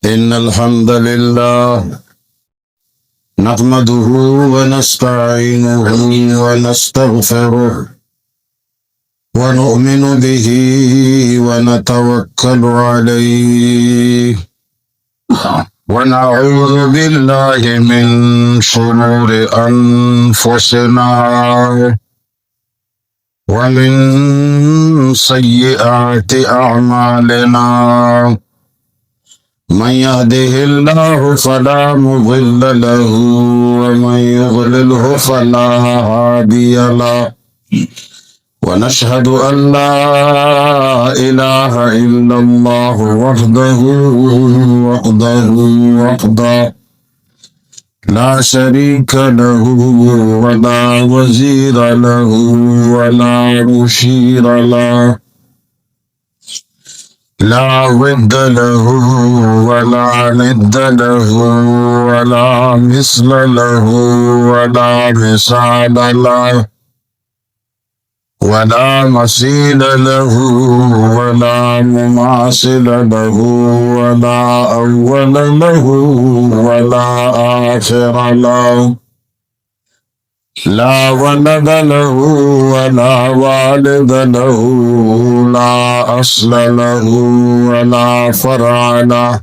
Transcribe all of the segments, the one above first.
إن الحمد لله نحمده ونستعينه ونستغفره ونؤمن به ونتوكل عليه ونعوذ بالله من شرور أنفسنا ومن سيئات أعمالنا من يهده الله فلا مضل له ومن يضلله فلا هادي له ونشهد أن لا إله إلا الله وحده لا شريك له ولا وزير له ولا مشير له لا ضد له ولا ند له ولا مثل له ولا مثال له ولا مثيل له ولا مماثل له ولا أول له ولا آخر له لا ولد له ولا والد له لا أصل له ولا فرع له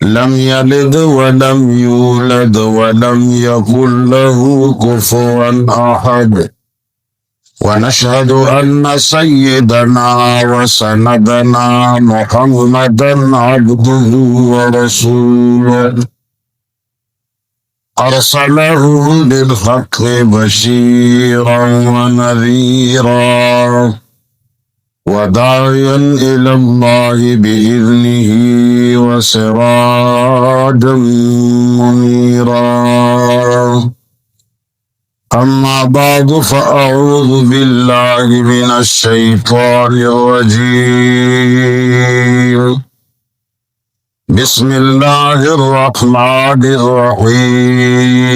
لم يلد ولم يولد ولم يكن له كفوا أحد ونشهد أن سيدنا وسندنا محمدا عبده ورسوله أرسله بالحق بشيرا ونذيرا وداعيا إلى الله بإذنه وسراجا منيرا أما بعد فأعوذ بالله من الشيطان الرجيم بسم الله الرحمن الرحيم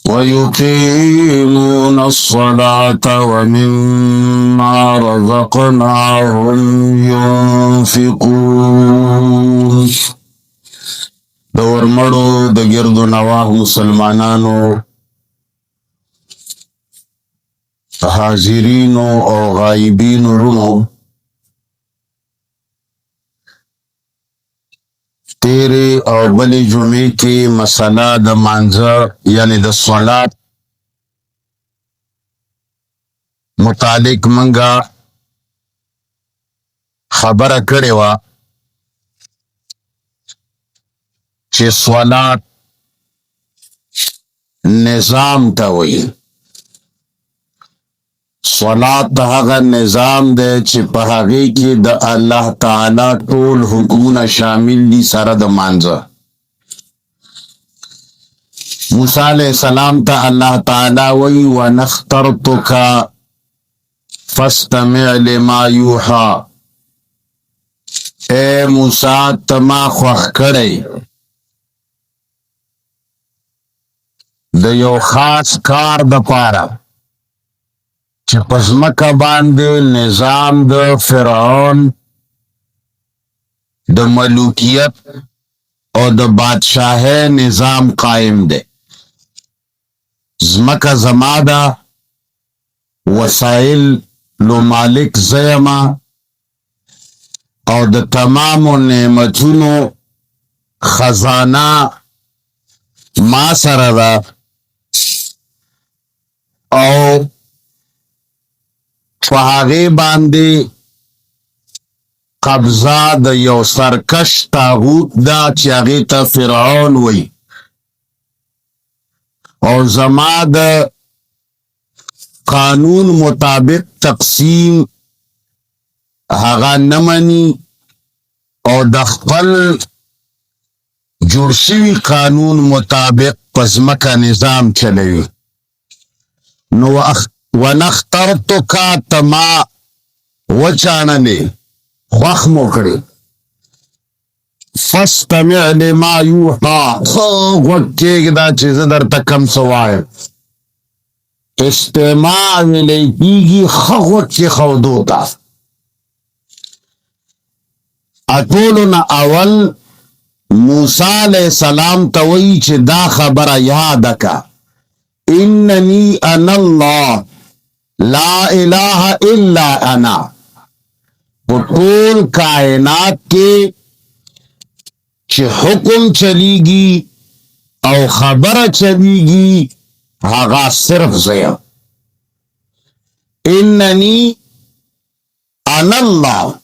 ويقيمون الصلاة ومما رزقناهم ينفقون دور مړو د ګردو نواح مسلمانانو حاضرینو او غایبینو رونو تیرے او بلی جمعی کی مسئلہ د منظر یعنی د صلات متعلق منگا خبر کرے وا چه صلات نظام تا وی صلات دا هغه نظام دے چه په هغه کې د الله تعالی ټول حکمونه شامل دي سره د مانځه موسی علیہ السلام ته الله تعالی وی ونخترتک فاستمع لما یوحى اے موسی تما خوښ کړی د یو خاص کار د پاره چې پزمکه باندې نظام د فرعون د ملوکیت او د بادشاہی نظام قائم دی زمکه زما ده وسایل لو مالک زیما او د تمام نعمتونو خزانه ما سره ده او فهغه باندې قبضه د یو سرکش طاغوت دا چې هغې ته فرعون وی او زما د قانون مطابق تقسیم هغه نه مني او د خپل جوړ شوي قانون مطابق په ځمکه نظام چلوي نو ونخترتک تما وچاننې خوښ مو کړې فاستمع لما یوحى غوږ کېږده چې زه درته کوم څه وایم استماع ویلی کېږي ښه غوږ کېښودو ته اطولنا اول موسی علیہ السلام توئی چې دا خبره یاد کا اننی انا الله لا اله الا انا ټول کائنات کې چې حکم چلیږي او خبره چلیږي هغه صرف زه اننی انا الله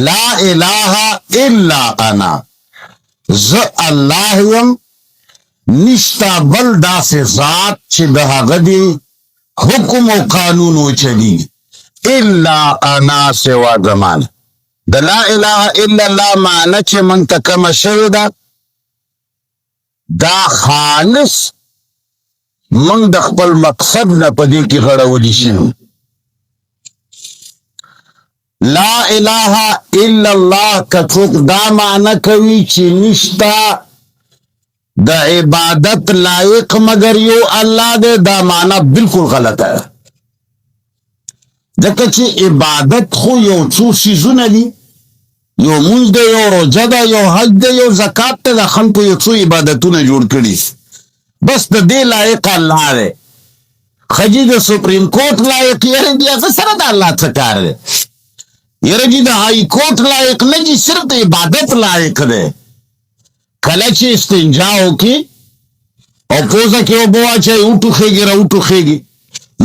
لا اله الا انا ز الله یم نشتا بل داسې ذات چې د هغه دی حکم او قانون وچلی الا انا سوا زمان د لا اله الا الله معنی چې من ته کومه شوې ده دا خالص من د خپل مقصد نه په دې کې غړولی شو لا اله الا الله کڅوک دا معنی کوي چې نشتا د عبادت لایق مگر یو الله دے دا معنی بالکل غلط ہے ځکه چې عبادت خو یو څو سیزونه دي یو مونږ دی یو روژه ده یو حج دی یو زکات ته د خلکو یو څو عبادتونه جوړ کړي بس د دې لایق الله دی خجی د سپریم کورټ لایق یې دی هغه سره د الله څه کار دی یره جی د هائی کورټ لایق نه جی صرف د عبادت لایق دی کله چې استنجا وکړي او پوزه کې اوبه واچوي وټوخېږي راوټوخېږي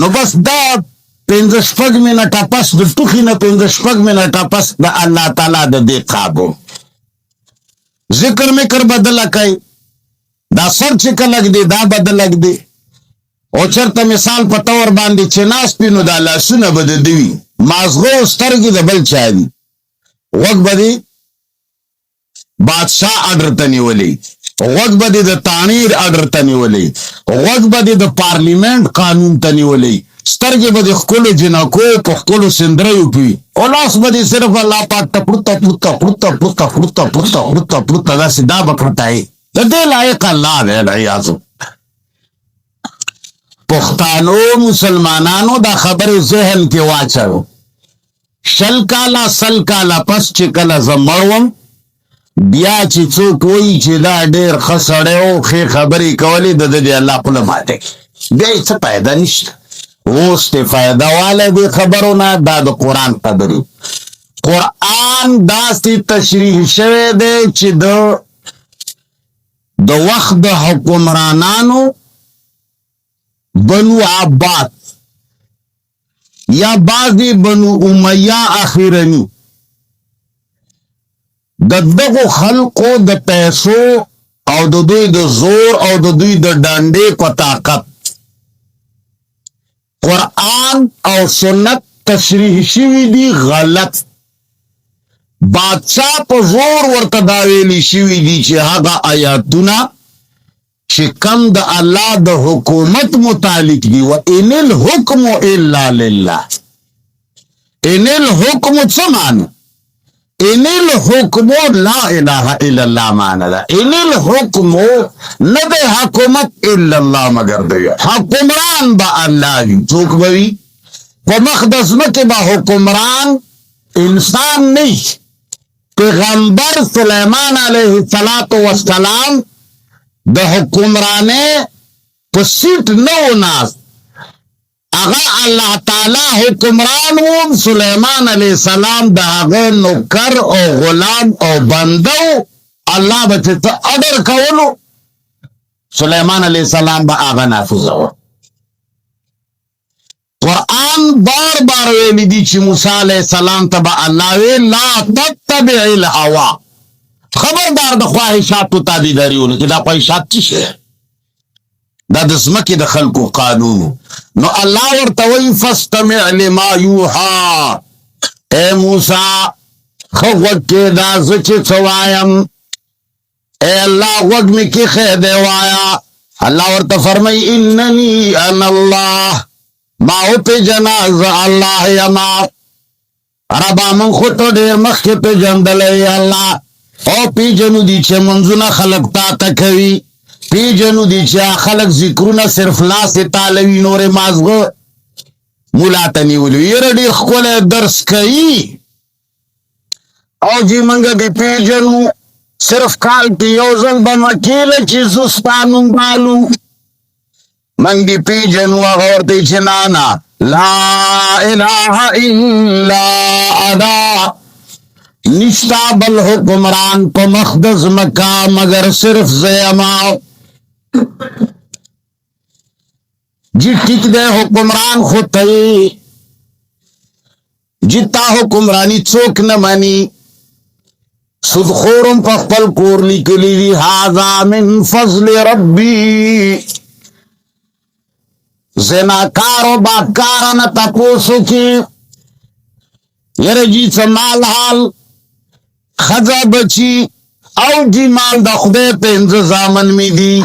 نو بس دا 5-6 منټه پس د ټوخي نه 5-6 منټه پس د الله تعالی د دې قابو ذکر مکر بدله کوي دا سر چې کلک دی دا بدله دی او چرته مثال په تور باندې چې ناست وي نو دا لاسونه به د دوی مازغو سترګې د بل چا دي غوږ به دی بادشاہ آرڈر ته نیولی غوږ به دی د تعمیر آرډر ته نیولی غوږ به دی د پارلیمنت قانون ته نیولی سترګې به د ښکلو جنکو په ښکلو سندریو پوي او لاس به دی صرف الله پاک ته پړوته پړوته پړوته پړوته پړوته پړوته پړوته پړوته داسې دا به کړتایي د دې لایق الله دی العیاذ پښتانو مسلمانانو دا خبرې ذهن کې واچو شل کاله سل کاله پس چې کله زه مړ وم بیا چې څوک وایي چې دا ډېر ښه سړی و ښې خبرې کولې د دې الله خوله ماته بیا یې څه فایده نشته اوس دې فایده والی دې خبرو نه دا د قرآن خبرې قرآن داسې تشریح شوی دی چې د وخت د حکمرانانو بنو عباس یا بعضی بنو امیہ اخیرنی د دغو خلقو د پیسو او د دوی د زور او د دوی د ډانډې په طاقت قرآن او سنت تشریح شوی دی غلط بادشاہ په زور ورته دا ویلي شوي دي چې هغه آیاتونه چې کم د الله د حکومت متعلق دي و ان الحکم الا لله ان الحکم څه معنی ان الحکم لا اله الا الله معنی ده ان الحکم نه د حکومت الا الله مگر دی حکمران به الله وي څوک به وي په مخ د ځمکې به حکمران انسان نه پیغمبر سلیمان علیه السلام د حکمرانه په سیټ نو ناست هغه الله تعالی حکمران و سلیمان علیه السلام د هغه نوکر او غلام او بندو الله به ته اډر کولو سلیمان علیه السلام به هغه نافذو قرآن بار بار ویلی دی چې موسی علیه السلام ته به الله وی لا تتبع الهوا خبردار د خواهشاتو تابعداریونه کې دا خواهشات څه شي دا د ځمکې د خلکو قانون نو الله ورته وایي فاستمع لما یوحا اے موسی ښه غوږ کېږده زه چې څه وایم اے الله غوږ مې کېښی دی وایه الله ورته فرمایي انني انا الله ما وپېژنه زه الله یما ربا من خو ته ډېر مخکې پېژندلی الله او پیجنو دی چې منځونه خلق تا ته کوي پیجنو دی چې خلق ذکرونه صرف لاس تالوي نور مازغه مولا ته نیولي یره ډېر ښکلی درس کوي او او جی منگا دی پیجنو صرف کال کی یوزل بمکیل چی زستانو بالو منگ دی پیجنو اغورتی چنانا لا الہ الا انا نشتا بل حکمران پا مخدز مکا مگر صرف زیماؤ جی ٹک دے حکمران خود تی جتا حکمرانی چوک نمانی سدخورم پا خپل کور لکلی دی هذا من فضل ربی زناکارو باکارن تپوسو کی یرجی سمال حال خزا بچی او جی مال دا خدے پہ انتظامن می دی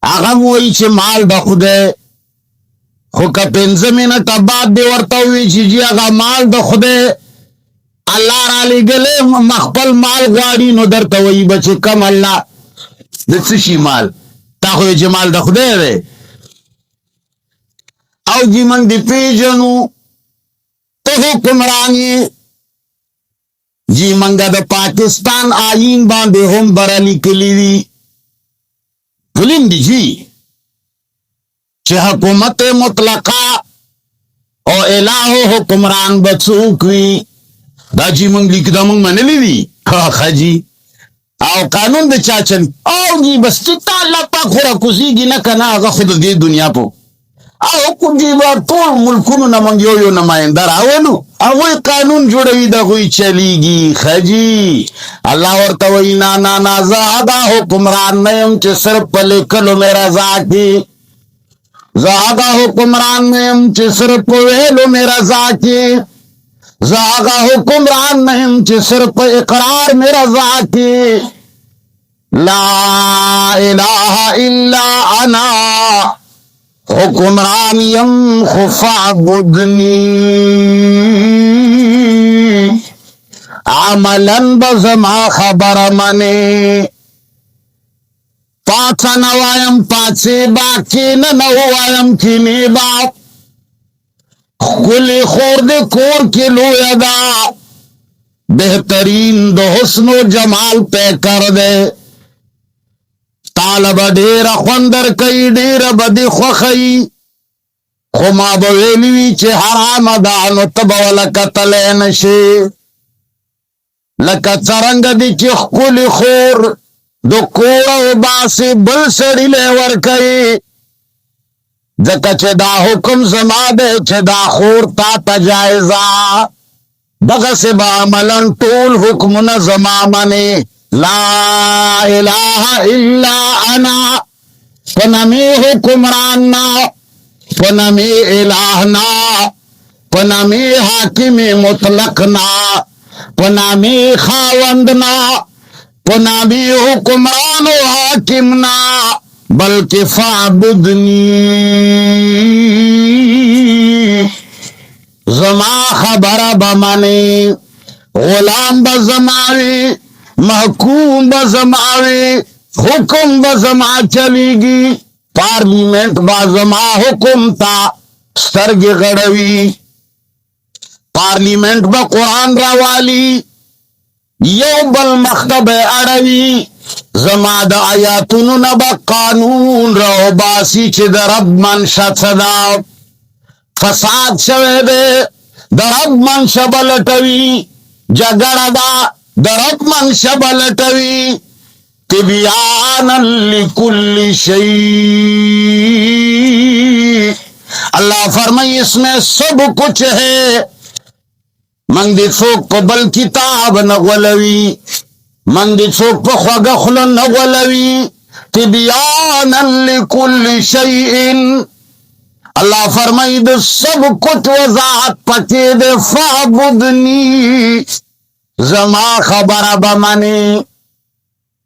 آغم وی چھ مال دا خدے خو که پنځه منټه بعد دی ورته ووایي چې جی هغه مال د خدای الله را لېږلی خپل مال غواړي نو درته وایي به چې کم الله د څه شي مال تا خو یې چې مال د خدای دی او جی موږ دې پېژنو ته حکمران یې جی موږ د پاکستان آئین باندې هم بره لیکلي دي فلم دی جی چه حکومت مطلقه او الہو حکمران بچوکوی دا جی منگ لیک دا منگ منلی دی خجی او قانون دا چاچن او جی بس چتا اللہ پاک خورا کسی گی نکنا آگا خود دی دنیا پو او کجی بار طول ملکونو نمانگ یو نمائندر آولو اوی قانون جوڑوی دا خوی چلی گی خجی اللہ ورطوی نانا زادا حکمران نیم چه سر پلے کلو میرا زاکی زاغا حکمران نیم چه صرف ویلو میرا ذاتی زاغا حکمران نیم چه صرف اقرار میرا ذاتی لا الہ الا انا حکمران یم خفعبدنی عملا بزما خبر منی پاچا نوایم پاچے با کین نوایم کینی با کلی خورد کور کی لویا دا بہترین دو حسن و جمال پہ کر دے طالب دیر خوندر کئی دیر بدی خوخی خما بویلوی چه حرام دانو تبو لکتلین شی لکت سرنگ دی چه کلی خور دو کوڑو باسی بل سڑی لے ورکی دکا چه دا حکم زما دے چه دا خور تا تجائزا دکا سے با عملن طول حکمنا زما منی لا الہ الا انا پنمی حکمراننا پنمی الہنا پنمی حاکم مطلقنا پنمی خاوندنا پنامی حکمران و حاکمنا بلکہ فعبدنی زما خبر بمانی غلام بزماوی محکوم بزماوی حکم بزما چلی گی پارلیمنٹ بزما حکم تا سترگ غڑوی پارلیمنٹ با قرآن راوالی یو بل مختب اڑوی زما دا آیاتونو نبا قانون رو باسی چی دا رب منشا صدا فساد شوه دے دا رب منشا بلٹوی جگڑا دا رب منشا بلٹوی تبیانا لکل شیء اللہ فرمائی اس میں سب کچھ ہے منگ دی څوک په بل کتاب نغولوی منگ دی څوک په خوږه خوله نغولوی تبیانا لکل شیء اللہ فرمائی د سب کچھ وضاحت پکې د فعبدنی زما خبره بمنی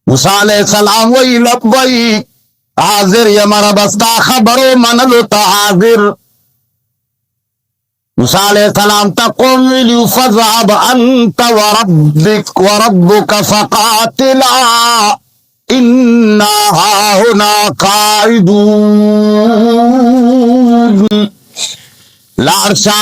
موسی علیہ السلام وی لبیک حاضر یم رب ستا خبرو منلو ته حاضر موسیٰ علیہ السلام تقوم ویلیو فضعب انت وربک فقاتلا انا هاہنا قائدون لارشا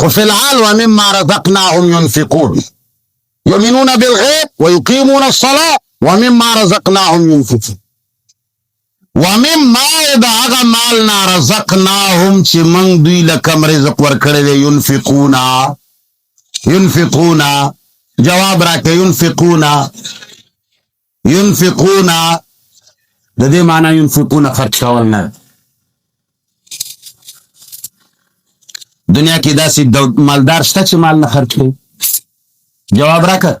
خو فی الحال ومما رزقناهم ينفقون يؤمنون بالغيب ويقيمون الصلاة ومما رزقناهم ينفقون ومما هغه مالنا رزقناهم چې موږ دوی له کوم رزق ورکړی دی ينفقون جواب راکړه ينفقون د دې معنی ينفقون خرج کول نه. دنیا کې داسې مالدار شته چې مال نه خرج کوي؟ جواب راکړه.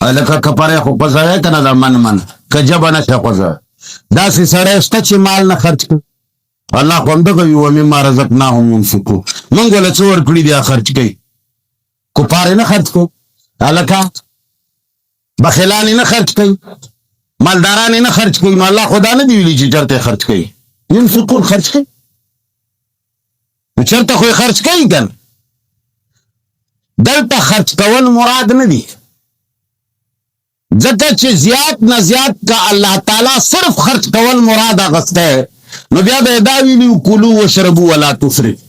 لکه کپاره خو پزوی کنه دا من که جبه نشه خوزوی داسې سړی شته چې مال نه خرج کوي؟ الله خو همدغه وي ومما رزقناهم ينفقون. موږ له څه ورکړي دي خرج کوي؟ کفار نه خرج کوي، هلکه بخیلان نه خرج کوي، مالداران نه خرج کوي. نو الله خدا نه دی ویلي چې چرته خرج کوي؟ ينفقون خرج کوي. نو چرته خو خرج کوي کنه. دلته خرج کول مراد نه دی، ځکه چې زیات نه زیات کا الله تعالی صرف خرج کول مراد اغسته. نو بیا به دا ویلي کلوا واشربوا ولا تسرفوا،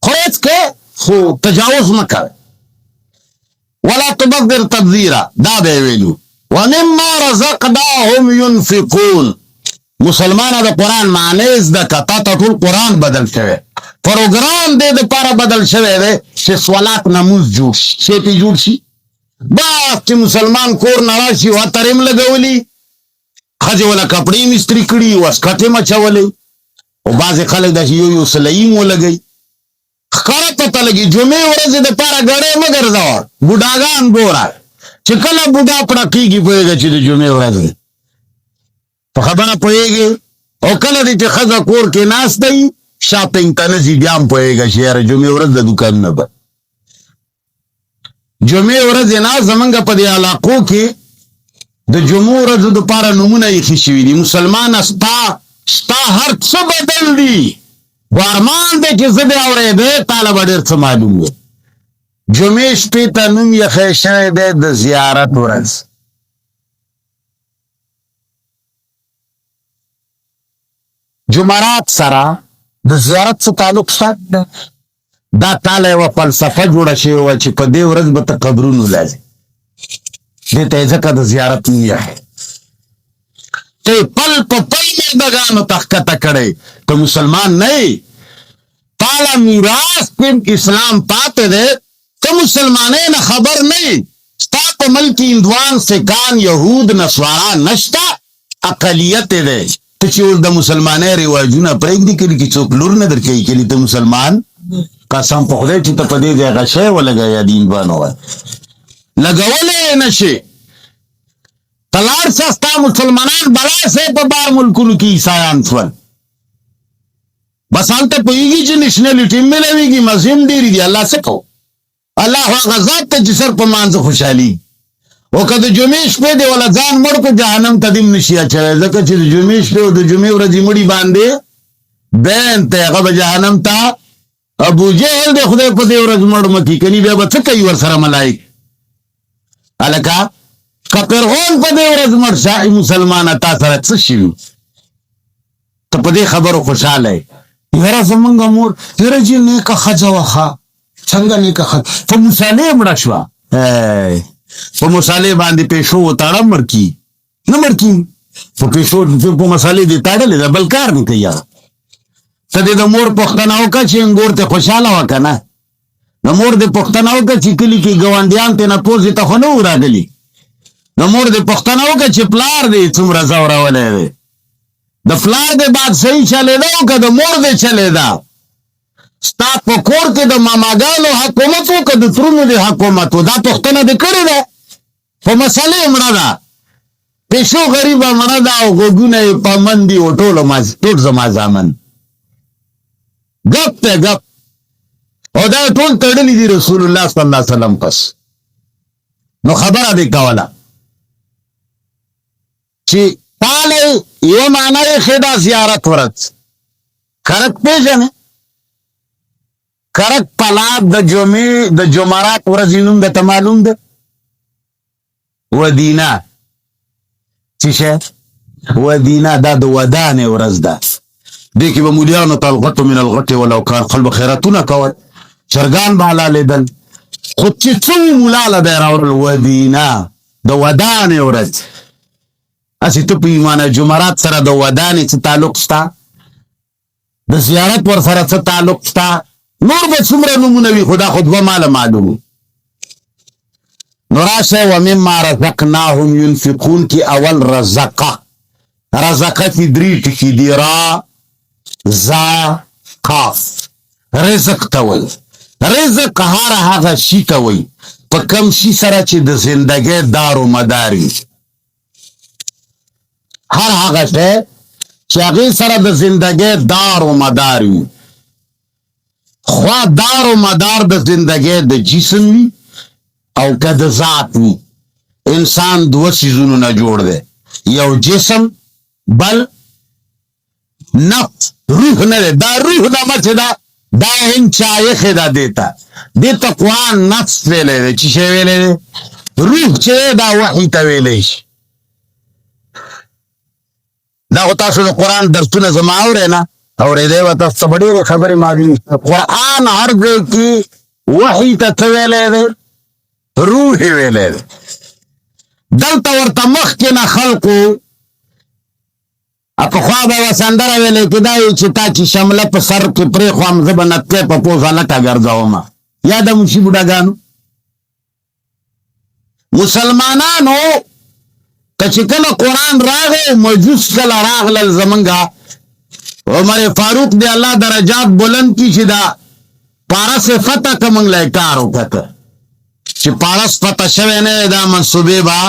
خرج کې خو تجاوز مه کوئ، ولا تبذر تبذیرا دا به ویلو. ومما رزقناهم ينفقون. مسلمان د قرآن معنی زده که تا ته ټول قرآن بدل شوی، پروګرام دې دپاره بدل شوی دی چې صلات نموز جوړ شي. چې پې جوړ شي بس چې مسلمان کور نه راشي عطر یې م لګولي، ښځې وله کپړې م استري کړي، واسکټ یې م اچولی، او بعضې خلک داسې یو سلایي م ولګوي. ښکاره پته لګي جمعې ورځې دپاره ګړی مه ګرځوه. بوډاګان ګوره چې کله بوډا پړقېږي پوهېږه چې د جمعې ورځ دی، په خبره پوهېږي. او کله دی چې ښځه کور کې ناسته وي شاپنګ ته نه ځي، بیا هم پوهېږه چې یاره جمعې ورځ د دوکانونه به جمعې ورځ نه. زمونږ په دې علاقو کې د جمعو ورځو دپاره نومونه ایښي شوي دي. مسلمانه ستا هر څه بدل دي، خو ارمان دی چې زه دې اورېدی تاله به ډېر څه معلوم وي. جمعې شپې ته نوم یې شوی دی د زیارت ورځ. جمعرات سره د زیارت څه تعلق شته؟ دا تاله یوه فلسفه جوړه شوې وه چې په دې ورځ به ته قبرونو لازم، دې ته یې ځکه د زیارت نوم یې ته پل په پل مردګانو ته ښکته کړی. ته مسلمان نه یې، تاله میراث کې اسلام پاتې دی، ته مسلمانۍ نه خبر نه یې. ستا په ملک هندوان سکان یهود نسوارا نشته، اقلیت دی. ته چې اوس د مسلمانۍ رواجونه پرېږدي، کلي کې څوک لور نه در کوي، کلي ته مسلمان قسم په خدای چې ته په دې ځای غشی ولګوې د هندوانو لګولی یې نه شي. ته لاړ شه ستا مسلمانان بلا سئ په بار ملکونو کې عیسایان شول، بس هلته پوهېږي چې نیشنلټي هم میلاوېږي، مذهب هم ډېرې دي. الله څه کوو؟ الله هغه ذات ته چې سر په مانځه خوشحالي. او که د جمعې شپې دی وله ځان مړ کو جهنم ته دې هم نشي اچوی، ځکه چې د جمعې شپې او د جمعې ورځې مړي باندې بین ته هغه به جهنم ته ابو جهل دی خدای په دې ورځ مړ مه کي، کني بیا به څه کوي ورسره ملایک؟ هلکه که فرعون په دې ورځ مړ شه مسلمانه تا سره څه شوي؟ ته په دې خبرو خوشحاله یې. یاره زمونږ مور یاره چې نیکه ښځه وه، ښه څنګه نیکه ښځه په مصالې مړه شوه. په مصالې باندې پیشو وتاړه مړ کي نه مړ کي، په پیشو په مصالې دې تاړلې ده، بل کار نه کوي. هغه ته دې د مور پوښتنه وکړه چې انګور ته خوشحاله وه که نه؟ د مور دې پوښتنه وکړه چې کلي کې ګاونډیان ترې نه پوزې ته خو نه و راغلي؟ د مور دې پوښتنه وکړه چې پلار دې څومره ځورولی دی؟ د پلار دې بادشاهي چلېده او که د مور دې چلېده؟ ستا په کور کې د ماماګانو حکومت و که د ترونو دې حکومت و؟ دا پوښتنه دې کړې ده؟ په مسلې مړه ده، پیشو غریبه مړه ده او غوږونه یې پامن دي او ټول زما زامن. گپ ته گپ. او دا ټول تړلي دي رسول الله صلی الله علیه وسلم پس. نو خبره دې کوله چې تاله یو معنی یې ښې ده زیارت ورځ. کرک پېژنې؟ کرک پلات د جمعې د جمعرات ورځې نوم درته معلوم ده؟ ودینه. څه شی؟ ودینه دا د ودانې ورځ ده. دیکی با مولیانو تالغطو من الغط ولو کان قلب خیراتونا کول چرگان بالا لیدل خود چی چو مولالا بیراور الودینا دا ودان ورد اسی تو پی ایمان جمرات سر دا ودانی چی تعلق ستا دا زیارت ور سر چی تعلق ستا نور با سمر نمونوی خدا خود با مال معلوم نراشه و مما رزقناهم ينفقون کی اول رزقه رزقه تی دریٹ کی دی را زا قاف رزق توي رزق هر هغه شي توي په کم شي سره چې د زندګۍ دار و مداري هر هغه شی چې هغه سره د زندګۍ دار و مداري خو دار و مدار د زندګۍ د جسم وي او که د ذات وي انسان دوه سيزونو نه جوړ دی یو جسم بل نفس روح نه دا روح دا مچ دا هن چایخ دا دیتا قرآن نفس ویلے دے چیشے ویلے دے روح چے دا وحی تا ویلے دا ہوتا سو قرآن درستون زماؤ رہے نا اور دے وطا سبڑی و خبری معلوم قرآن ہر دے کی وحی تا ویلے دے روح ویلے دے دلتا ورطا مخ کے نا خلقو اپا خواب و سندر ویلے کدائی چتا چی شمله پا سر کی پری خوام زبنتکے پا پوزا لٹا گرزاو ما یادا مشی بودا گانو مسلمانانو کچکل قرآن راغے مجوس کل راغ للزمنگا عمر فاروق دے اللہ درجات بلند کی چدا پارس فتح کمنگ لے کارو کتا چی پارس فتح شوینے دا منصوبے با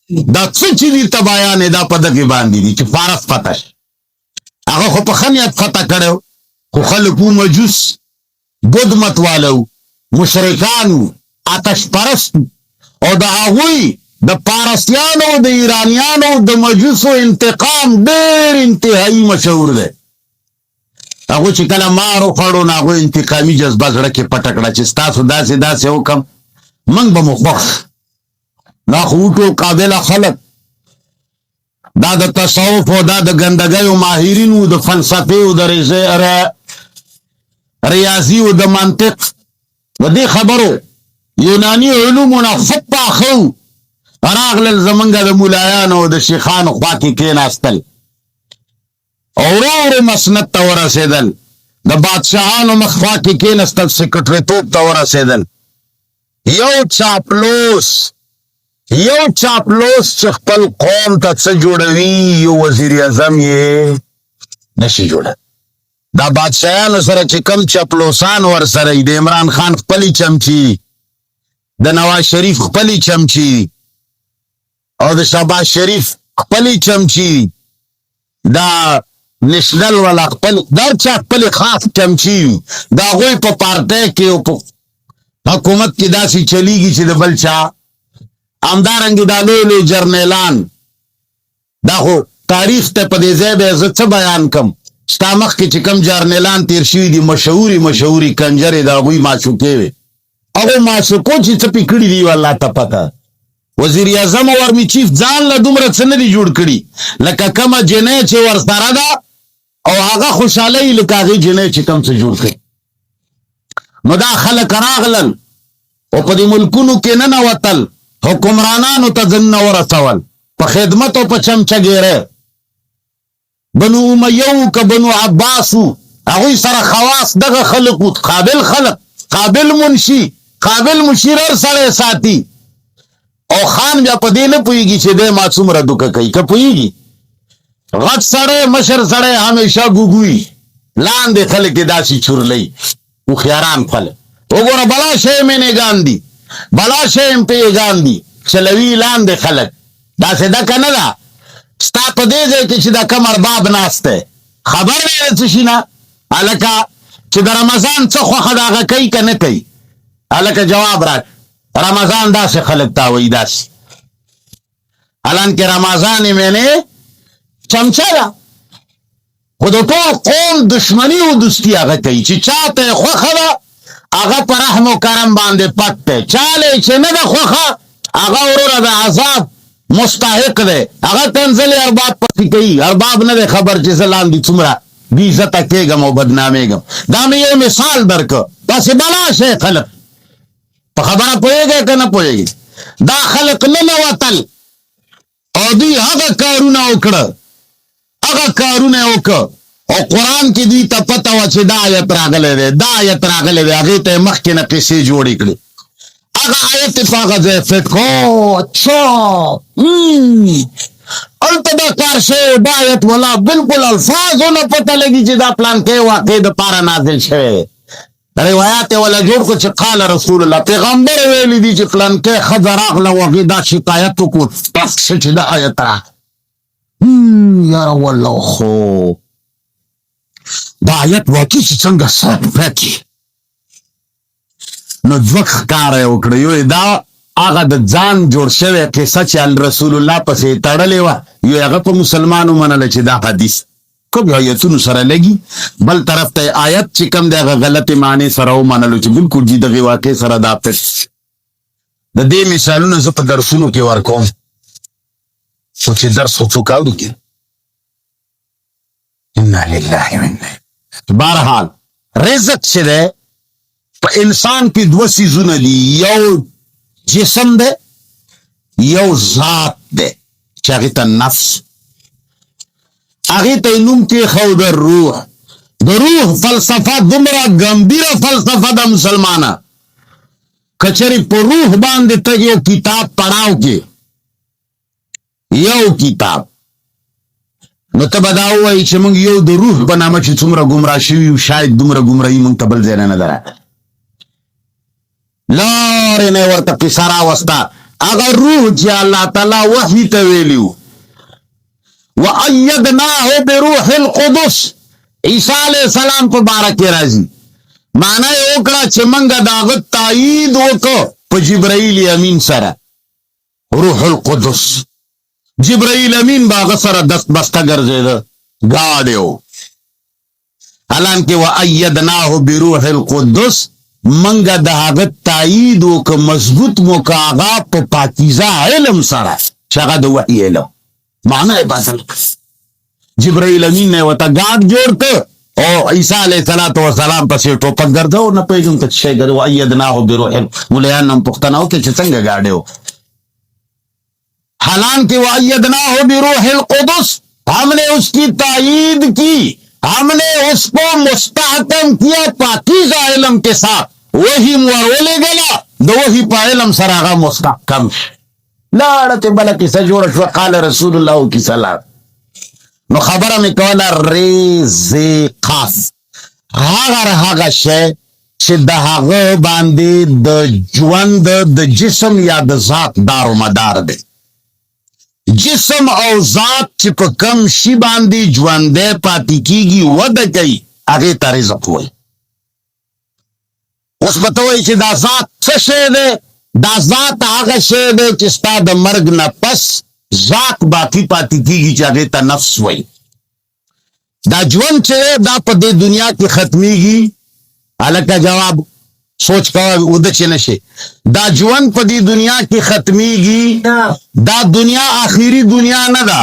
دا څه دی تبایان دا پدکی باندې دي چې فارس فتح هغه خو په خنیت فتح کړو خو خلکو مجوس بود متوالو مشرکانو آتش پرست او دا هغوی د پارسیانو د ایرانیانو د مجوسو انتقام ډېر انتهایی مشهور دی هغه چې کله مارو خړو نه هغه انتقامي جذبه زړه کې پټ کړه چې ستاسو داسې وکم منګ به مو خوښ نا خوٹو قابل خلق دا دا تصوف و دا دا گندگی و ماہرین و دا فلسفی و دا ریاضی و دا منطق و دی خبرو یونانی علومونا خطا خو راغل الزمنگا دا مولایان و دا شیخان و خواکی کین استل اور مسند تورا سیدل دا بادشاہان و مخواکی کین استل سکٹری توب تورا سیدل یو چاپلوس چې خپل قوم ته څه جوړوي یو وزیر اعظم یې نشي جوړه دا بادشاہانو سره چې کم چاپلوسان ور سره د عمران خان خپلی چمچي د نواز شریف خپلی چمچي او د شهباز شریف خپلی چمچي دا نشنل والا خپل در چا خپل خاص چمچي دا غوی په پارټي کې او په حکومت کې داسې چلیږي چې د بل چا امدارنگی دا لوی جرنیلان دا خو تاریخ ته پا دیزے بے عزت سا بیان کم ستامخ کی چکم جرنیلان تیر شوی دی مشہوری کنجر دا غوی ماشوکے وے اگو ماشوکو چی چپی کڑی دی واللہ تا پتا وزیر اعظم ورمی چیف ځان له دومره څه نه دی جوړ کړي لکه کومه جنې چې ورسره ده او هغه خوشحالۍ لکه هغې جنې چې کوم څه جوړ کړي نو دا خلک راغلل او په دې ملکونو کې ننوتل حکمرانانو ته ځان ورسول په خدمت او په چمچګیره بنو امیه که بنو عباسو هغوی سره خواص دغه خلقو قابل خلق قابل منشي قابل مشیرر سره ساتي او خان بیا په دې نه پوهېږي چې دی ما څومره دوکه کوي که پوهېږي غټ سړی مشر سړی همیشه ګوګوي لاندې خلک یې داسې چورلي هوښیاران خلک وګوره بلا شی مینېګان دي بلا شی امپیګان دي چلوي لاندې خلک داسې ډکه نه ده ستا په دې ځای کې چې دا کم ارباب ناست دی خبر دی د څه شي نه هلکه چې د رمضان څه خوښه ده هغه کوي که نه کوي هلکه جواب راک رمضان داسې خلق تا وی داسې حالانکه رمضان مینه چمچه ده خو د ټول قوم دشمني او دوستي هغه کوي چې چاته خوښه ده هغه په رحم و کرم باندې پټ دی چاله چې نه ده خوښه هغه وروره د عذاب مستحق دی هغه تنزل ارباب پسې کوي ارباب نه دی خبر چې زه لاندې څومره بی عزت کېږم او بدنامېږم. دا مې یو مثال درکړ. تاسې بلا شئ خلک په خبره پوهېږئ که نه پوهېږئ؟ دا خلک نه نوتل او دوی هغه کارونه وکړه، هغه کارونه یې وکړه او قرآن کې دوی ته پته وه چې دا آیت راغلی دی، دا آیت راغلی دی، هغې ته یې مخکې نه قصې جوړې کړې. هغه آیت یې په هغه ځای فټ کړو. اچھا هلته دا کار شوی، دا آیت والا بلکل الفاظو نه پته لګي چې دا پلانکۍ واقع دپاره نازل شوی دی. روایات یې والا جوړ کړو چې قال رسول الله، پیغمبر ویلي دي چې پلانکۍ ښځه راغله او هغې دا شکایت وکړو چې دا آیت راغلی. یاره والله خو دا آیت واقع چې څنګه سات پکې. نو دوه ښکاره یې وکړه. یو دا هغه د ځان جوړ شوی قصه چې رسول الله پسې تړلې وه، یو هغه په مسلمانو منله چې دا حدیث کوم آیتونو سره لګي، بل طرف ته آیت چې کوم دی هغه غلطې معنی سره ومنلو چې بلکل دي دغې واقع سره دا پټ. د دې مثالونه زه په درسونو کې ورکوم خو چې درس خو څوک اوري کې. انا لله و انا. بهرحال رزق چې دی په انسان کې دوه څیزونه دي، یو جسم دی، یو ذات دی چې هغې ته نفس، هغې ته یې نوم کېښود د روح. د روح فلسفه دومره ګمبیره فلسفه ده مسلمانه، که چېرې په روح باندې ته یو کتاب پړاو کې یو کتاب، نو ته به دا ووایي چې موږ یو د روح په نامه چې څومره ګمراه شوي یو، شاید دومره ګمراهي موږ ته بل ځای نه ده راغلې. لارې نه یې ورته قصه راوسته. هغه روح چې الله تعالی وحي ته ویلي و، وَأَيَّدْنَاهُ بِرُوحِ الْقُدُسِ، عیسی علیہ السلام په باره کې راځي. معنی یې وکړه چې موږ د هغه تایید وکړو په جبرائیل امین سره. روح القدس جبرائیل امین به هغه سره دست بسته ګرځېده، ګاډ یې و. حالانکې وَأَيَّدْنَاهُ بِرُوحِ الْقُدُسِ موږ د هغه تایید وکړو، مضبوط مو که هغه په پاکیزه علم سره چې هغه د وحي علم. معنی یې بدل کړ. جبرائیل امین نه ورته ګاډ جوړ کړ او عیسی علیه السلام پسې ټوپک ګرځاو. نه پوهېږم ته څه شی ګرځي. وَأَيَّدْنَاهُ بِرُوحِ، ملیان هم پوښتنه وکړي چې څنګه ګاډی و. حالانکہ وَأَيَّدْنَاهُ بِرُوحِ الْقُدُسِ، ہم نے اس کی تائید کی، ہم نے اس کو مستحکم کیا پاکیزہ علم کے ساتھ. وہی مورولے گلا د وحي په علم سره هغه مستحکم لاړه ته بله کیسه جوړه شوه. قال رسول الله کیسه لاړه. نو خبره مې کوله رزق، هغه شی چې د هغه باندې د ژوند د جسم یا د ذات دار و مدار دی. جسم او ذات چې په کم شي باندې ژوندی پاتې کېږي، وده کوي، هغې ته رزق وایي. اوس به ته وایي چې دا ذات څه شی دی؟ دا ذات هغه شی دی چې ستا د مرګ نه پس ذات باقي پاتې کېږي چې هغې ته نفس وایي. دا ژوند چې دی دا په دې دنیا کې ختمیږي. هلکه جواب سوچ کوه اوده چې نشي. دا ژوند په دې دنیا کې ختمیږي. دا دنیا آخري دنیا نه ده.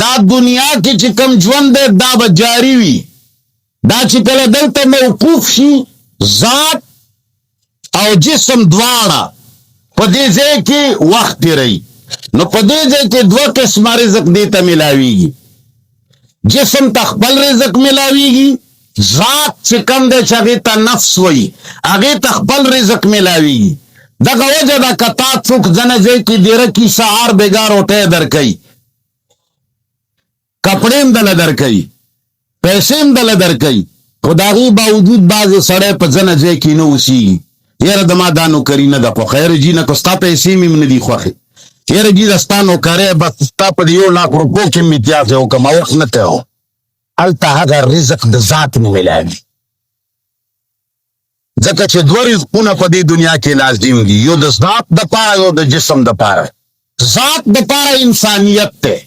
دا دنیا کې چې کوم ژوند دی دا به جاري وي. دا چې کله دلته موقوف شي، ذات او جسم دواړه په دې ځای کې وخت تېروي. نو په دې ځای کې دوه قسمه رزق دې ته ملاویږي. جسم ته خپل رزق ملاویږي، ذات چې کوم دی چې هغې ته نفس وایي هغې ته خپل رزق ملاویږي. دغه وجه ده که تا څوک ځنه ځای کې ډېره کې سهار بېګا روټۍ درکوي، کپړې هم دله درکوي، پیسې هم دله درکوي، خو د هغې باوجود بعضې سړی په ځنه ځای کې نه اوسېږي. یاره د ما دا نوکري نه ده خوښه، یاره جي نه که ستا پیسې مې هم نه دي خوښې، یاره جي د ستا نوکری بس ستا په 1 لاک روپو کې مې امتیاز وکړم، وخت نه ته و. هلته هغه رزق د ذات نه ملاوي. ځکه چې دوه رزقونه په دې دنیا کې لازم دي، یو د ذات دپاره یو د جسم دپاره. ذات دپاره انسانیت دی.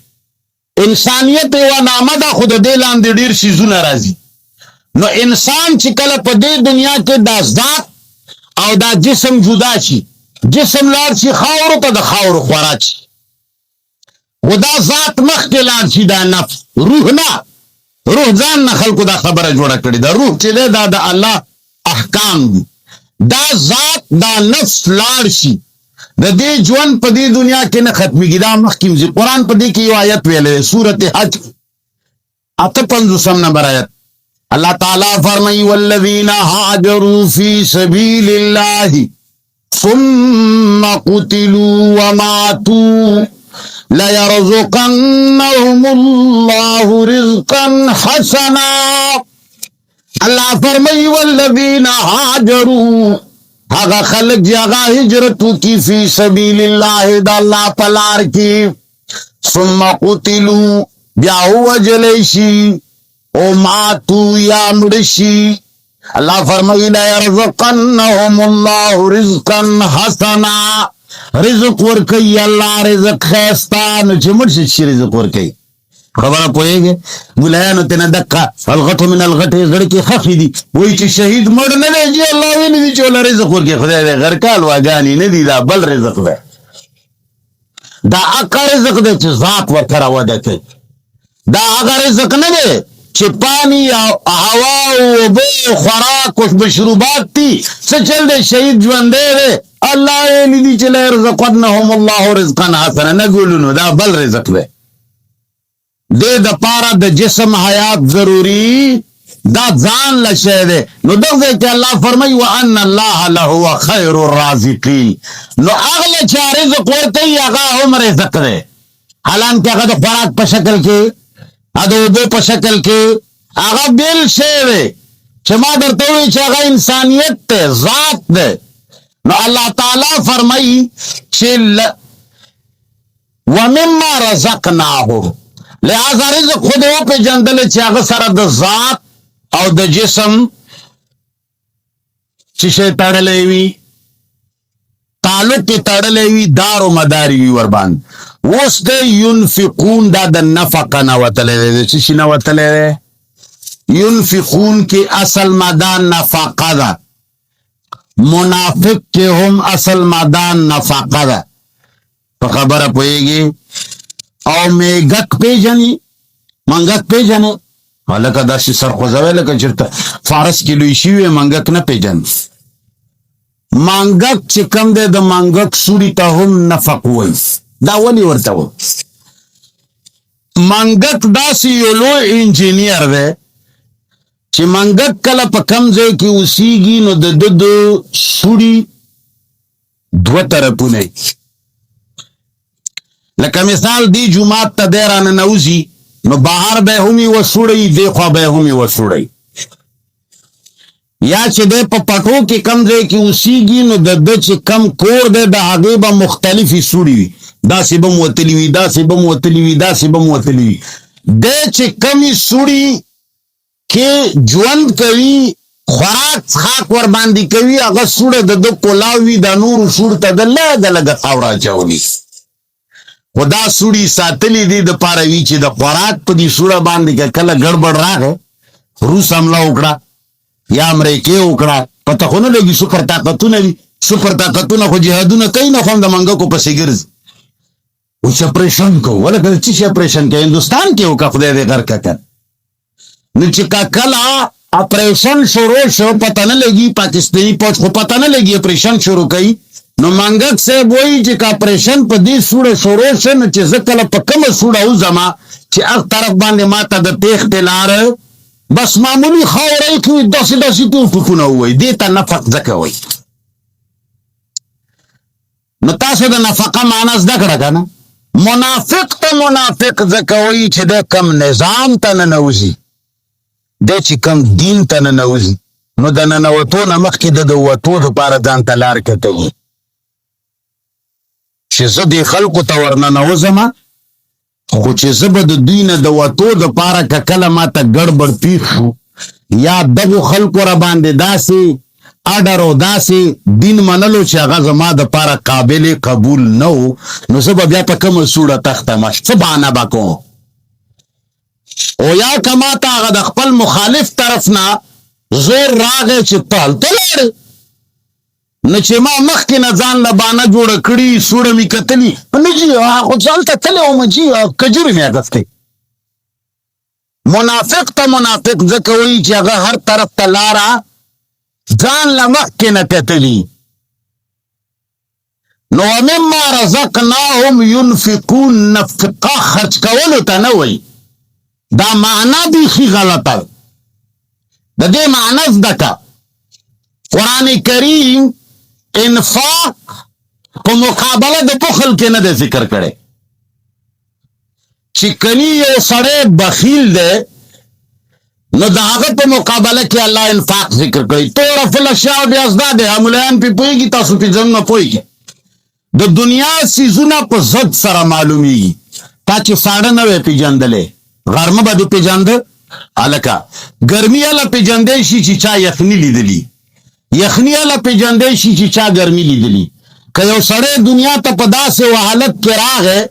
انسانیت یوه نامه ده، خو د دې لاندې ډېر څیزونه راځي. نو انسان چې کله په دې دنیا کې دا ذات او دا جسم جدا شي، جسم لاړ شي خاورو ته، د خاورو خوراک شي، خو دا ذات مخکې لاړ شي، دا نفس روح نه. روح ځان نه خلکو دا خبره جوړه کړې ده. روح چې دی دا د الله احکام دي. دا ذات دا نفس لاړ شي د دې ژوند په دې دنیا کې نه ختمېږي. دا مخکې ځي قرآن په دې کې یو آیت ویلی سورت حج 58 نمبر آیت اللہ تعالیٰ فرمائی والذین هاجروا فی سبیل اللہ ثم قتلوا وماتوا ليرزقنهم اللہ رزقا حسنا. اللہ فرمائی والذین هاجروا هغه خلق چې هغه هجرت کی فی سبیل الله د الله په لار کې ثم قتلوا بیا وجلی شي او ماتو یا مړ شي. الله فرمایي لا يرزقنهم الله رزقا حسنا. رزق ورکوي الله رزق ښایسته. نو چې مړ شي رزق ورکوي. خبره پوهېږې ملایانو ته نه دقه الغټو من الغټې زړه کې خښې دي وایي چې شهید مړ نه دی چې الله ویلي دي چې وله رزق ورکوي. خدای دی غرکال واګانې نه دي دا بل رزق دی. دا هغه رزق دی چې ذات ورته راوده کوي. دا هغه رزق نه دی چې پانی او هوا او اوبه خوراک او مشروبات دي. څه چل دی شهید ژوندی دی الله ویلي دي چې لیرزقنهم الله رزقا حسنا. نه ګولو دا بل رزق دی. دے دا پارا دا جسم حیات ضروری دا ځان لشے دے. نو دغه چې الله فرمای وان الله له خیر الرازقین. نو اغله چا رزق ورته هغه هم رزق دی. حالانکه هغه د خوراک په شکل کې د اوبو په شکل کې هغه بیل شی دی چې ما درته وایي چې هغه انسانیت دی ذات دی. نو الله تعالی فرمای چې ومما رزقناهم لہذا رزق خود او پہ جندل چې هغه سره د ذات او د جسم چې شی تړلې وي تعلق کې تړلې وي دار و مدار وي ور باندې. اوس د ينفقون دا د نفقه نه وتلې چې شي نه وتلې. ينفقون کې اصل مدان نفقه ده. منافق کې هم اصل مدان نفقه ده. په خبره پوهېږي. او میگک پیجنی منگک پیجنی لکه داسې سرخوځوی لکه چېرته فارس کې لوی شوي منگک نه پیجن. منگک چې کم دی د منگک سوړي ته هم نفق وایي. دا ولې ورته و منگک داسې یو لوی انجینیر دی چې منگک کله په کم ځای کې اوسېږي نو د ده د سوړي دوه طرفونه لکه مثال دی جماعت ته دی رانه نوځي نو بهر به همي وسوړی دی خوا به همي وسوړی. یا چې دی په پټو کې کم ځای کې اوسېږي نو د ده چې کم کور دی د هغې به مختلفې سوړي وي. داسې به م وتلي وي داسې به م وتلي وي داسې به م وتلي وي. دی چې کمې سوړي کې ژوند کوي خوراک څښاک ور باندې کوي هغه سوړه د ده کولاو وي دا نورو سوړ ته د لږه لږه خاوره اچولي. خدا سوړي ساتلی دی د پاره وی چې د خوراک په دې سوړه باندې کله ګړبړ راغی روس حمله وکړه یا امریکې وکړه پته خو نه لګي سپر طاقتونه وي. سپر طاقتونه خو جهادونه کوي نه خو هم د منګکو پسې ګرځي. اوس اپریشن کوو ولکه چې اپریشن کوي هندوستان کې وکړه خدای دې غر کړه. نو چې کله اپریشن شروع شو پته نه لګي پاکستاني پوځ خو پته نه لګي اپریشن شروع کوي. نو منګک صاحب وایي چې که اپریشن په دې سوړه شروع شي نو چې زه کله په کومه سوړه وځم چې هغه طرف باندې ماته د تېښتې لاره بس معمولي خاوره یې کوي داسې داسې ټوپکونه ووایي. دې ته نفق ځکه وایي. نو تاسو د نفقه معنا زده کړه که نه. منافق ته منافق ځکه وایي چې د کم نظام ته ننوځي دی چې کم دین ته ننوځي نو د ننوتو نه مخکې د وتو دپاره ځان ته لار کتوي چې زه دې خلکو ته ورننوځم خو چې زه به د دوی نه د وتو دپاره که کله ما ته ګړبړ پیښ شو یا دغو خلکو را باندې داسې اډر او داسې دین منلو چې هغه زما دپاره قابل قبول نه و نو زه به بیا په کومه سوړه تختم څه بهانه به کوم. او یا که ما ته هغه د خپل مخالف طرف نه زور راغی چې ته هلته لاړې نو چې ما مخکې نه ځان له بانه جوړه کړي سوړه مې کتلي نه جي خو زه هلته تللی وم جي کجورې مې اخیستی منافق ته منافق ځکه وایي چې هغه هر طرف ته لاره ځان له مخکې نه کتلي. نو مما رزقناهم ينفقون، نفقه خرج کولو ته نه وایي، دا معنا بیخي غلطه. د دې معنا زده که. قرآن کریم انفاق په مقابله د بخل کې نه دی ذکر کړی. چې کني یو سړی بخیل دی نو د هغه په مقابله کې الله انفاق ذکر کړی. تعرف الاشیاء باضداد، ملایان پې پوهېږي، تاسو پې ځان نه پوهېږي. د دنیا څیزونه په ضد سره معلومیږي. تا چې ساړه نه وی پېژندلی، غرمه به دې پېژنده هلکه، ګرمي هله پېژندی شي چې چا یخني لیدلي، یخني هله پېژندی شي چې چا ګرمي لیدلي. که یو سړی دنیا ته په داسې حالت کې راغی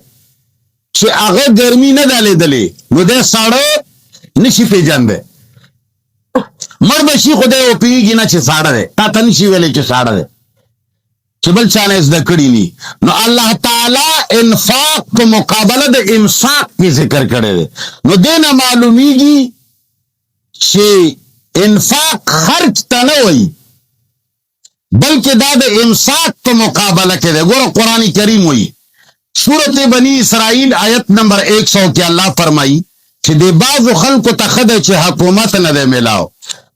چې هغه ګرمي نه ده لیدلې، نو دی ساړه نشي پېژندی. مړ به شي خو دی وپوهېږي نه چې ساړه دی، تا ته نشي ویلی چې ساړه دی، چې بل چا نه زده کړي ني. نو الله تعالی انفاق په مقابله د امساک کې ذکر کړی دی. نو دې نه معلومیږي چې انفاق خرج ته نه وایي، بلکې دا د امساک په مقابله کې دی. ګوره قرآن کریم وایي سورت بنی اسرائیل آیت نمبر 100 کې الله فرمایي چې د بعضو خلکو ته ښه دی چې حکومت نه دی میلاو.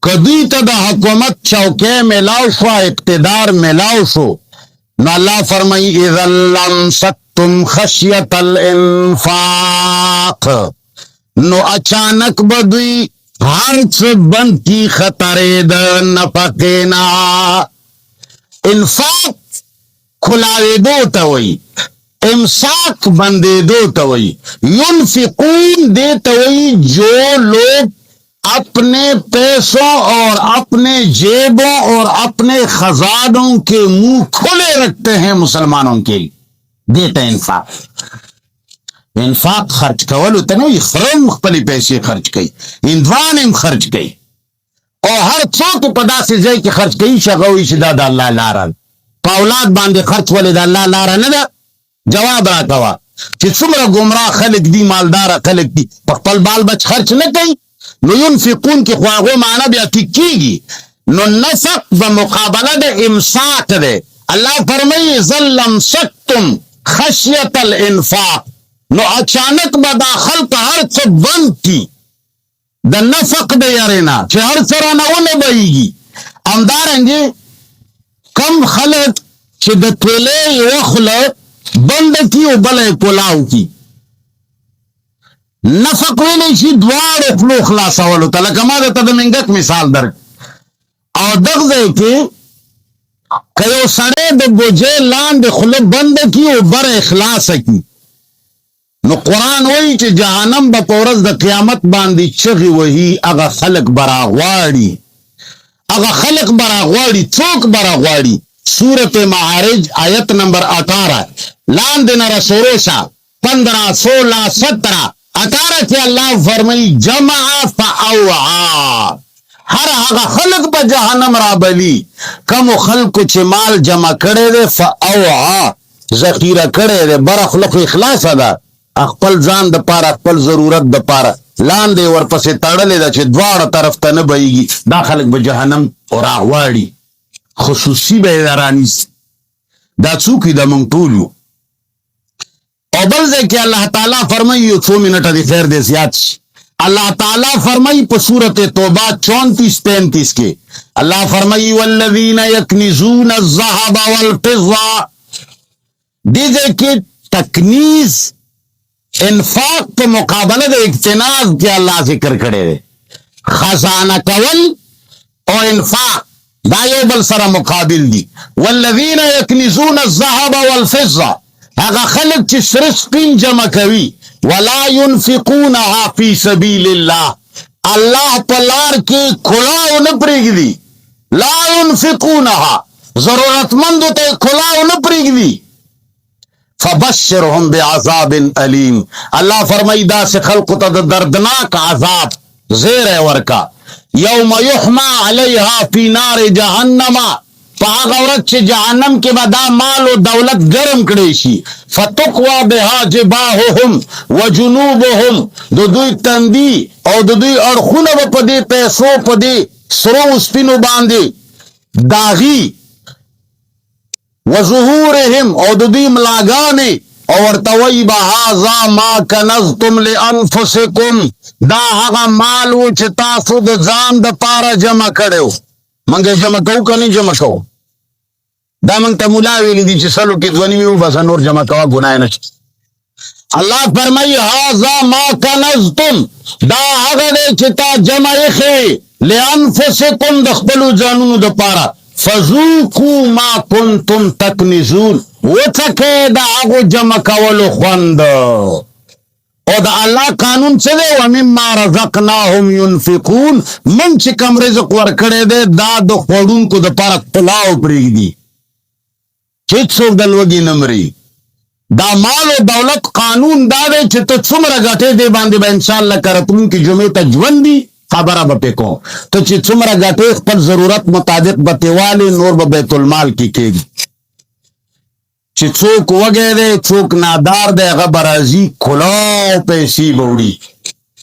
که دوی ته د حکومت چوکۍ میلاو شو، اقتدار میلاو شو، نو الله فرمایي اذا لمسکتم خشیة الانفاق، نو اچانک به دوی هر څه بند کی خطرې د نفقې نه. انفاق کھلاویدو ته وایي، امساک بندیدو ته وایي. ينفقون دې ته وایي جو لوگ اپنے پیسوں اور اپنے جیبوں اور اپنے خزانوں کے منہ کھلے رکھتے ہیں مسلمانوں کے، دیتا انفاق. انفاق خرچ کولو ته نو خرم خپلې پیسې خرچ کوي، هندوان هم خرچ کوي، او هر څوک په داسې ځای کې خرچ کوي چې هغه وایي چې دا د الله لاره. په اولاد باندې خرچ ولې د الله لاره نه ده؟ جواب راکوه چې څومره ګمراه خلک دي، مالداره خلک دي، په خپل بال بچ خرچ نه کوي. نو ينفقون کې خو هغو معنا بیا ټیک کېږي. نو نفق بمقابله د امساک دی. الله فرمایي اذا لمسکتم خشیة الانفاق، نو اچانک به دا خلق هر څه بند کی د نفق د یارې نه چې هر څه رانه ونه بهیږي. همدارنګې کم خلک چې د تولې یوه خوله بنده کی او بله یې کلاو کی، نفق ویلی شي دواړو خولو خلاصولو ته. لکه ما درته د منګک مثال درک. او دغه ځای کې که یو سړی د بوجۍ لاندې خوله بنده کی او بره خلاصه کی، نو قرآن وایي چې جهنم به په ورځ د قیامت باندې چغې وهي، هغه خلک به راغواړي، هغه خلق به راغواړي. څوک به راغواړي؟ سورت معارج آیت نمبر 18 لاندې نه رسولو شه 15 16 17 18 کې الله فرمایي جمع فاوعى، هر هغه خلق به جهنم را بلی کوم خلق چې مال جمع کړي دي، فاوعى ذخیره کړي دي، بر خلق اخلاص ده، خپل ځان د پاره خپل ضرورت د پاره لاندې ورپسې تړلې ده چې دواړه طرف ته نه بهیږي. دا خلک به جهنم راغواړي، خصوصي به یې رانیسي. دا څوک د موږ ټول یو. او بل ځای کې الله تعالی فرمایي، یو څو منټه دې خیر دې زیات شي، الله تعالی فرمایي په سورت توبه 34-35 کې الله فرمایي والذین یکنزون الذهب والفضة. دې ځای کې تکنیز انفاق په مقابله د اکتناز کې الله ذکر کړی دی. خزانه کول او انفاق دا یو بل سره مقابل دي. والذین یکنزون الذهب والفضة، هغه خلک چې سره سپین جمع کوي، ولا ينفقونها فی سبیل الله، الله په لار کې کلاو نه پرېږدي. لا ينفقونها، ضرورتمندو ته کلاو نه پرېږدي. فبشرهم بعذاب علیم، الله فرمایي داسې خلقو ته د دردناک عذاب زیری ورکا. یوم یحمى علیها فی نار جهنم، هغه ورځ چې جهنم کې به دا مال او دولت ګرم کړی شي. فتقوا بها جباههم وجنوبهم، د دوی تندي او د دوی اړخونه به په دې پیسو په دې سرو سپینو باندې داغي، وظهورهم او د دوی ملاګانې، او ورته وایي به هذا ما کنزتم لانفسکم، دا هغه مال و چې تاسو د ځان د پاره جمع کړو. منګه جمع کوو که نه جمع کوو؟ دا منګ ته مولا ویلي دي چې سلو کې دوه نیمې وباسه، نور جمع کوه، ګناه نشته. الله فرمایي هذا ما کنزتم، دا هغه دی چې تا جمع ایښې لانفسکم، د خپلو ځانونو د پاره. فذوقوا ما کنتم تکنزون، وڅکئ د هغو جمع کولو خوند. او د الله قانون څه دی؟ ومما رزقناهم ينفقون، من چې کوم رزق ورکړی دی دا د خوړونکو دپاره پلاو پرېږدي چې هېڅوک د لوږې نه مري. دا مال او دولت قانون دا دی چې ته څومره ګټې دی باندې به انشاءالله که راتلونکي جمعې ته ژوند دي خبره به پې کوم. ته چې څومره ګټې خپل ضرورت مطابق به ترې والې، نور به بیت المال کې کېږي. چې څوک وږی دی، څوک نادار دی، هغه به راځي کلاو پیسې به وړي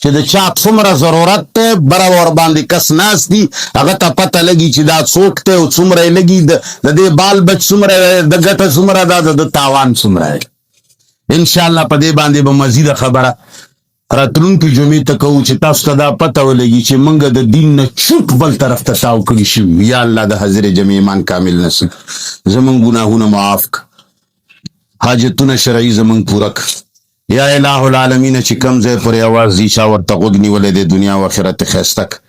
چې د چا څومره ضرورت دی، بره ور باندې کس ناست دي، هغه ته پته لګي چې دا څوک دی او څومره یې لګي، د دې بال بچ څومره دی، د ګټه څومره ده، د تاوان څومره دی. انشاءالله په دې باندې به مزیده خبره راتلونکي جمعې ته کوو چې تاسو ته دا پته ولګي چې موږ د دین نه چوټ بل طرف ته تاو کړي شوي. یا الله د حضر جمعې ایمان کامل نصیب، زمونږ ګناهونه معاف کړه، حاجتونه شرعي زمونږ پوره کړه. یا الہ العالمین چې کم ځای پورې اواز دي چا ورته غوږ نیولی دی، دنیا او آخرت ښایسته کړه.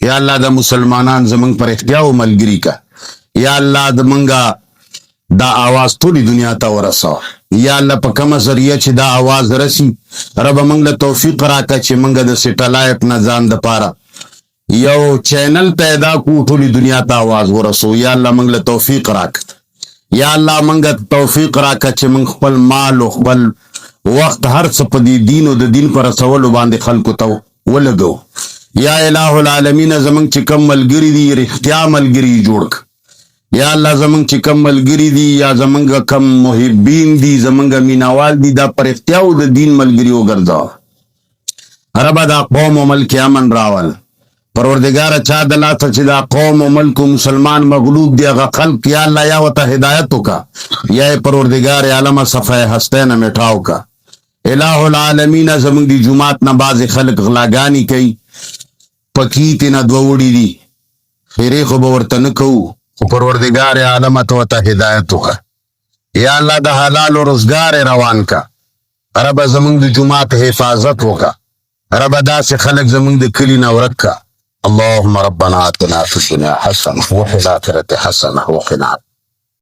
یا الله د مسلمانان زمونږ پر احتیاو ملګري کړه. یا الله د منګه دا آواز ټولې دنیا ته ورسوه. یا الله په کومه ذریعه چې دا آواز رسي، رب موږ له توفیق راکړه چې موږ د سټلایټ نه ځان دپاره یو چینل پیدا کړو، ټولې دنیا ته آواز ورسو. یا الله موږ له توفیق راکړه. یا الله موږ توفیق راکړه چې موږ خپل مال او خپل وخت هر څه په دې دین او د دین په رسولو باندې خلکو ته ولګو. یا الہ العالمین زمونږ چې کم ملګري دي رښتیا ملګري جوړ کړه. یا الله زمونږ چې کم ملګري دي یا زمونږ کم محبین دي، زمونږ مینوال دي، دا پر اختیاو د دین ملګري وګرځوه. ربه دا قوم و ملک امن راول. پروردگاره چا د لاسه چې دا قوم و ملک و مسلمان مغلوب دی هغه خلق یا الله یا ورته هدایت وکړه، یا پروردگار عالمه صفحه هستی نه مټاو کړه. الہ العالمین زمونږ د جومات نه بعضې خلک غلاګانې کوي، پکې تېنه دوه وړي دي، خیرې خو به ورته نه کوو، خو پروردگار عالمه ته ورته هدایت وکړه. یا الله د حلالو روزګار روان کا. ربه زمونږ د جومات حفاظت وکړه. ربه داسې خلک زمونږ د کلي نه ورک کا. اللهم ربنا آتنا فی الدنیا حسنه وفي الآخرة حسنه وقنا